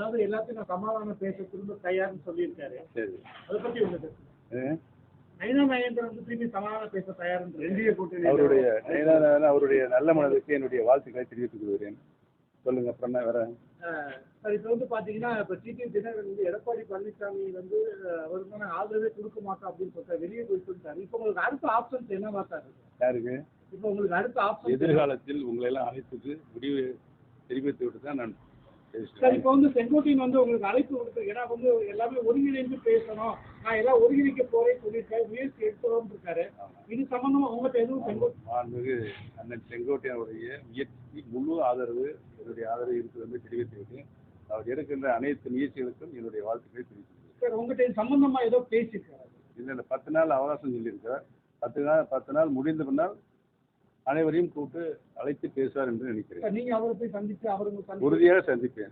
அதாவது எல்லாத்தையும் நான் சமாதானம் பேச திரும்ப தயார்னு சொல்லியிருக்காரு. சரி, அதை பத்தி உங்களுக்கு நயனா நாகேந்திரன் வந்து திரும்பி சமாதானம் பேச தயார்னு என்டிஏ கூட்டணி அவருடைய நல்ல மனதுக்கு என்னுடைய வாழ்த்துக்களை தெரிவித்துக் கொள்கிறேன். சொல்லுங்க, அப்புறம் என்ன வேற? சார், இப்போ வந்து பாத்தீங்கன்னா இப்போ டிடிவி தினகரன் வந்து எடப்பாடி பழனிசாமி வந்து அவருக்கான ஆதரவே கொடுக்க மாட்டோம் அப்படின்னு சொல்லிட்டு வெளியே போய் சொல்லிட்டாரு. இப்போ உங்களுக்கு அடுத்த ஆப்ஷன்ஸ் என்னவா சார் இருக்கு? யாருக்கு? இப்போ உங்களுக்கு அடுத்த ஆப்ஷன் எதிர்காலத்தில் உங்களை எல்லாம் அழைத்துக்கு முடிவு தெரிவித்து விட்டு தான் நான் சார், இப்போ வந்து செங்கோட்டையன் வந்து உங்களுக்கு அழைப்பு கொடுத்து, ஏன்னா வந்து எல்லாமே ஒருங்கிணைந்து பேசணும், நான் எல்லாம் ஒருங்கிணைக்க போறேன்னு சொல்லியிருக்காரு, முயற்சி எடுத்துறோம்னு இருக்காரு. இது சம்பந்தமா உங்கள்கிட்ட எதுவும் மாண்புமிகு அண்ணன் செங்கோட்டையனுடைய முயற்சி முழு ஆதரவு, என்னுடைய ஆதரவு இருக்கிறது என்று தெரிவித்து விட்டு அவர் எடுக்கின்ற அனைத்து முயற்சிகளுக்கும் என்னுடைய வாழ்த்துக்களை தெரிவித்துள்ளேன். சார், உங்கள்கிட்ட இது சம்பந்தமா ஏதோ பேசியிருக்காரு? இல்லை, 10 நாள் அவகாசம் சொல்லியிருக்கார். 10 நாள் முடிந்த பின்னால் அனைவரையும் கூப்பிட்டு அழைத்து பேசுவார் என்று நினைக்கிறேன். நீங்க அவரை போய் சந்திச்சு அவருக்கு உறுதியாக சந்திப்பேன்.